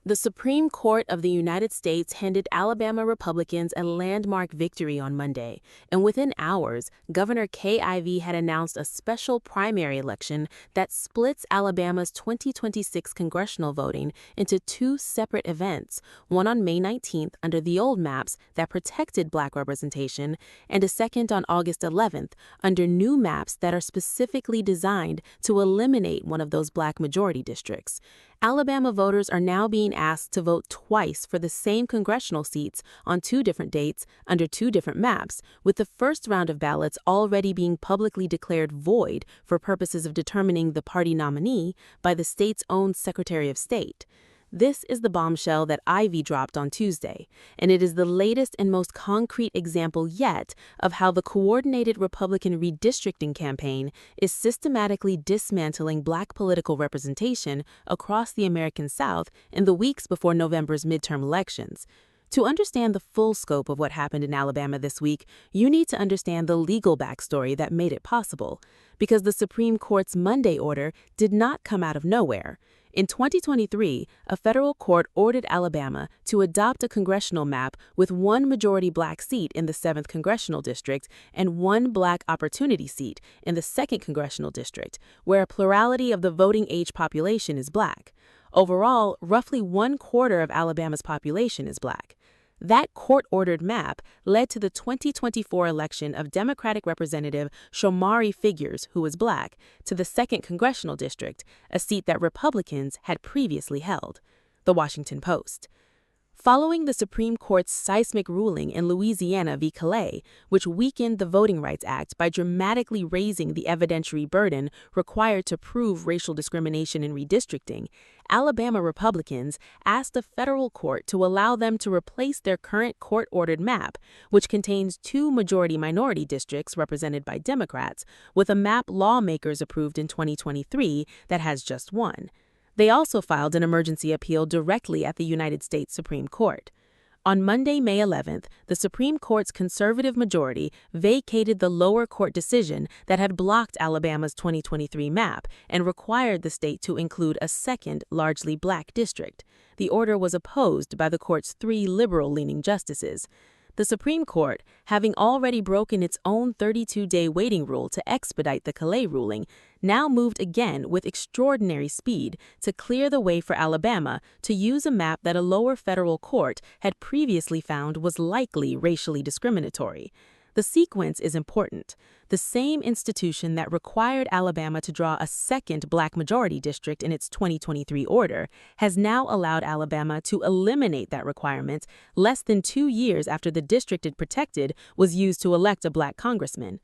The Supreme Court of the United States handed Alabama Republicans a landmark victory on Monday, and within hours, Governor Kay Ivey had announced a special primary election that splits Alabama's 2026 congressional voting into two separate events, one on May 19th under the old maps that protected Black representation, and a second on August 11th under new maps that are specifically designed to eliminate one of those Black majority districts. Alabama voters are now being asked to vote twice for the same congressional seats on two different dates under two different maps, with the first round of ballots already being publicly declared void for purposes of determining the party nominee by the state's own Secretary of State. This is the bombshell that Ivey dropped on Tuesday, and it is the latest and most concrete example yet of how the coordinated Republican redistricting campaign is systematically dismantling Black political representation across the American South in the weeks before November's midterm elections. To understand the full scope of what happened in Alabama this week, you need to understand the legal backstory that made it possible, because the Supreme Court's Monday order did not come out of nowhere. In 2023, a federal court ordered Alabama to adopt a congressional map with one majority Black seat in the 7th Congressional District and one Black opportunity seat in the 2nd Congressional District, where a plurality of the voting age population is Black. Overall, roughly 1/4 of Alabama's population is Black. That court-ordered map led to the 2024 election of Democratic Representative Shomari Figures, who was Black, to the 2nd Congressional District, a seat that Republicans had previously held. The Washington Post. Following the Supreme Court's seismic ruling in Louisiana v. Callais, which weakened the Voting Rights Act by dramatically raising the evidentiary burden required to prove racial discrimination in redistricting, Alabama Republicans asked a federal court to allow them to replace their current court-ordered map, which contains two majority-minority districts represented by Democrats, with a map lawmakers approved in 2023 that has just one. They also filed an emergency appeal directly at the United States Supreme Court. On Monday, May 11th, the Supreme Court's conservative majority vacated the lower court decision that had blocked Alabama's 2023 map and required the state to include a second, largely Black district. The order was opposed by the court's 3 liberal-leaning justices. The Supreme Court, having already broken its own 32-day waiting rule to expedite the Callais ruling, now moved again with extraordinary speed to clear the way for Alabama to use a map that a lower federal court had previously found was likely racially discriminatory. The sequence is important. The same institution that required Alabama to draw a second Black majority district in its 2023 order has now allowed Alabama to eliminate that requirement less than 2 years after the district it protected was used to elect a Black congressman.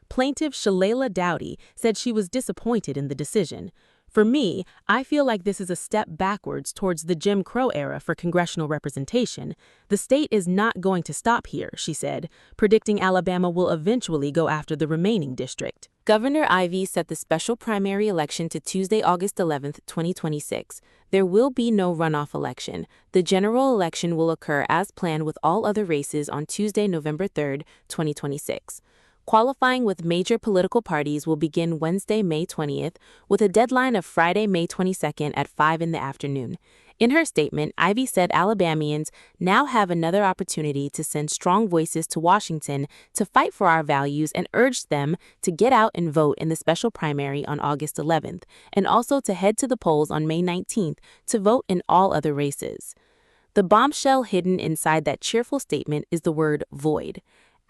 Plaintiff Shalala Dowdy said she was disappointed in the decision. For me, I feel like this is a step backwards towards the Jim Crow era for congressional representation. The state is not going to stop here, she said, predicting Alabama will eventually go after the remaining district. Governor Ivey set the special primary election to Tuesday, August 11th, 2026. There will be no runoff election. The general election will occur as planned with all other races on Tuesday, November 3rd, 2026. Qualifying with major political parties will begin Wednesday, May 20th, with a deadline of Friday, May 22nd at 5 in the afternoon. In her statement, Ivey said Alabamians now have another opportunity to send strong voices to Washington to fight for our values and urged them to get out and vote in the special primary on August 11th, and also to head to the polls on May 19th to vote in all other races. The bombshell hidden inside that cheerful statement is the word void.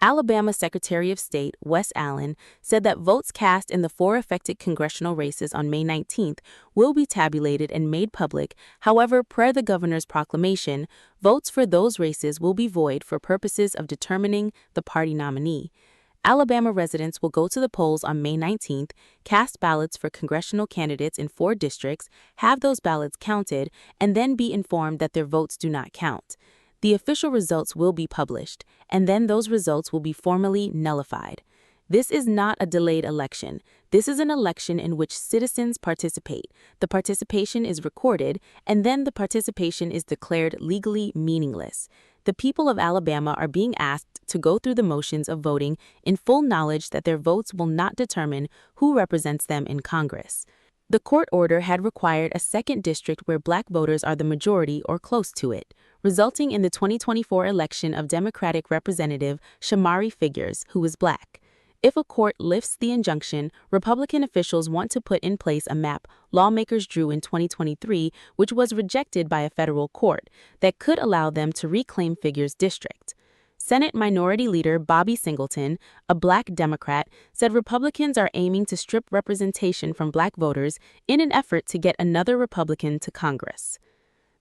Alabama Secretary of State Wes Allen said that votes cast in the 4 affected congressional races on May 19th will be tabulated and made public. However, per the governor's proclamation, votes for those races will be void for purposes of determining the party nominee. Alabama residents will go to the polls on May 19th, cast ballots for congressional candidates in 4 districts, have those ballots counted, and then be informed that their votes do not count. The official results will be published, and then those results will be formally nullified. This is not a delayed election. This is an election in which citizens participate. The participation is recorded, and then the participation is declared legally meaningless. The people of Alabama are being asked to go through the motions of voting in full knowledge that their votes will not determine who represents them in Congress. The court order had required a second district where black voters are the majority or close to it, resulting in the 2024 election of Democratic Representative Shomari Figures, who is black. If a court lifts the injunction, Republican officials want to put in place a map lawmakers drew in 2023, which was rejected by a federal court, that could allow them to reclaim Figures' district. Senate Minority Leader Bobby Singleton, a black Democrat, said Republicans are aiming to strip representation from black voters in an effort to get another Republican to Congress.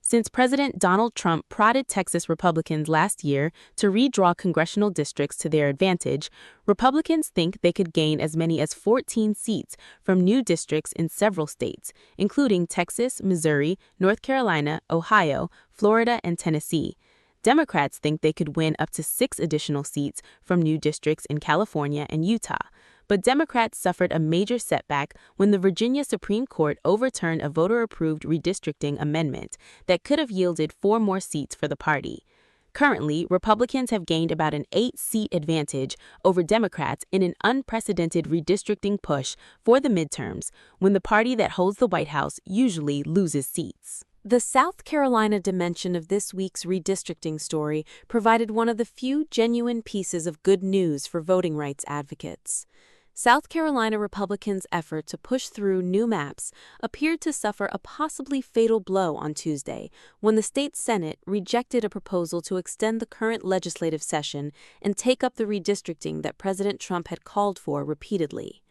Since President Donald Trump prodded Texas Republicans last year to redraw congressional districts to their advantage, Republicans think they could gain as many as 14 seats from new districts in several states, including Texas, Missouri, North Carolina, Ohio, Florida, and Tennessee. Democrats think they could win up to 6 additional seats from new districts in California and Utah. But Democrats suffered a major setback when the Virginia Supreme Court overturned a voter-approved redistricting amendment that could have yielded 4 more seats for the party. Currently, Republicans have gained about an 8-seat advantage over Democrats in an unprecedented redistricting push for the midterms, when the party that holds the White House usually loses seats. The South Carolina dimension of this week's redistricting story provided one of the few genuine pieces of good news for voting rights advocates. South Carolina Republicans' effort to push through new maps appeared to suffer a possibly fatal blow on Tuesday when the state Senate rejected a proposal to extend the current legislative session and take up the redistricting that President Trump had called for repeatedly.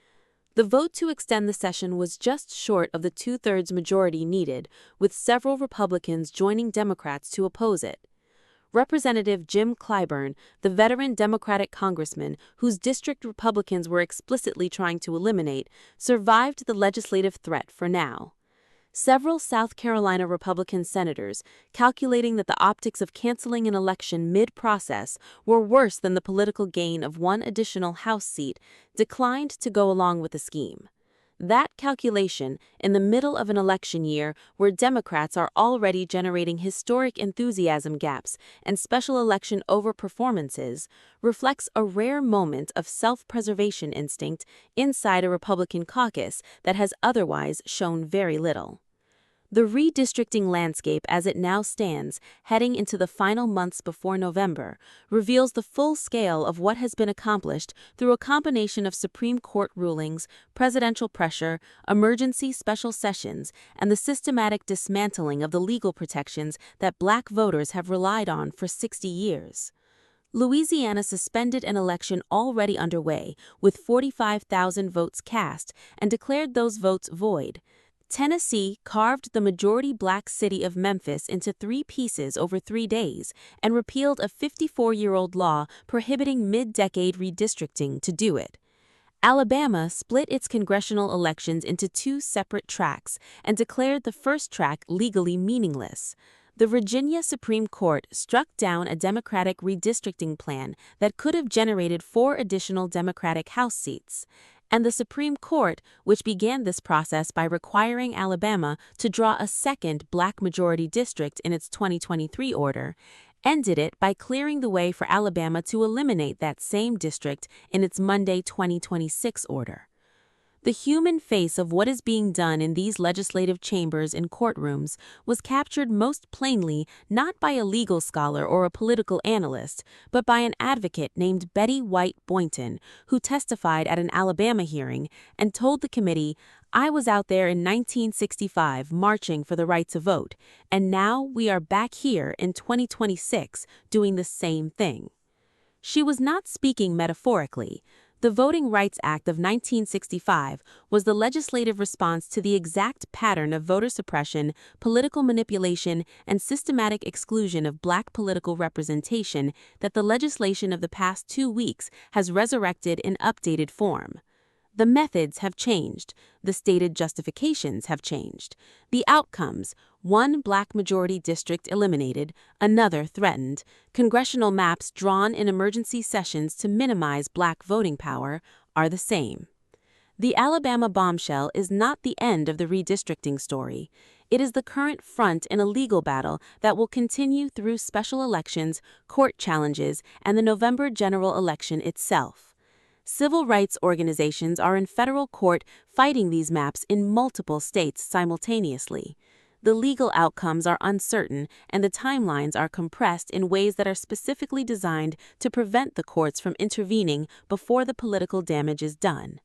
The vote to extend the session was just short of the 2/3 majority needed, with several Republicans joining Democrats to oppose it. Representative Jim Clyburn, the veteran Democratic congressman whose district Republicans were explicitly trying to eliminate, survived the legislative threat for now. Several South Carolina Republican senators, calculating that the optics of canceling an election mid-process were worse than the political gain of 1 additional House seat, declined to go along with the scheme. That calculation, in the middle of an election year where Democrats are already generating historic enthusiasm gaps and special election overperformances, reflects a rare moment of self-preservation instinct inside a Republican caucus that has otherwise shown very little. The redistricting landscape as it now stands, heading into the final months before November, reveals the full scale of what has been accomplished through a combination of Supreme Court rulings, presidential pressure, emergency special sessions, and the systematic dismantling of the legal protections that black voters have relied on for 60 years. Louisiana suspended an election already underway, with 45,000 votes cast, and declared those votes void. Tennessee carved the majority black city of Memphis into 3 pieces over 3 days and repealed a 54-year-old law prohibiting mid-decade redistricting to do it. Alabama split its congressional elections into 2 separate tracks and declared the first track legally meaningless. The Virginia Supreme Court struck down a Democratic redistricting plan that could have generated 4 additional Democratic House seats. And the Supreme Court, which began this process by requiring Alabama to draw a second black majority district in its 2023 order, ended it by clearing the way for Alabama to eliminate that same district in its Monday 2026 order. The human face of what is being done in these legislative chambers and courtrooms was captured most plainly not by a legal scholar or a political analyst, but by an advocate named Betty White Boynton, who testified at an Alabama hearing and told the committee, "I was out there in 1965 marching for the right to vote, and now we are back here in 2026 doing the same thing." She was not speaking metaphorically. The Voting Rights Act of 1965 was the legislative response to the exact pattern of voter suppression, political manipulation, and systematic exclusion of black political representation that the legislation of the past 2 weeks has resurrected in updated form. The methods have changed. The stated justifications have changed. The outcomes, 1 black majority district eliminated, another threatened, congressional maps drawn in emergency sessions to minimize black voting power, are the same. The Alabama bombshell is not the end of the redistricting story. It is the current front in a legal battle that will continue through special elections, court challenges, and the November general election itself. Civil rights organizations are in federal court fighting these maps in multiple states simultaneously. The legal outcomes are uncertain, and the timelines are compressed in ways that are specifically designed to prevent the courts from intervening before the political damage is done.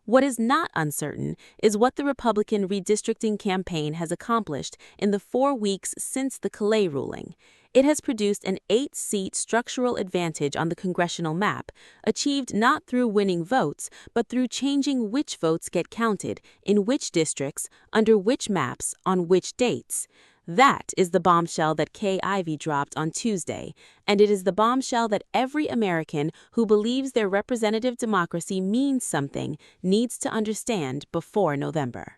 What is not uncertain is what the Republican redistricting campaign has accomplished in the 4 weeks since the Callais ruling. It has produced an 8-seat structural advantage on the congressional map, achieved not through winning votes, but through changing which votes get counted, in which districts, under which maps, on which dates. That is the bombshell that Kay Ivey dropped on Tuesday, and it is the bombshell that every American who believes their representative democracy means something needs to understand before November.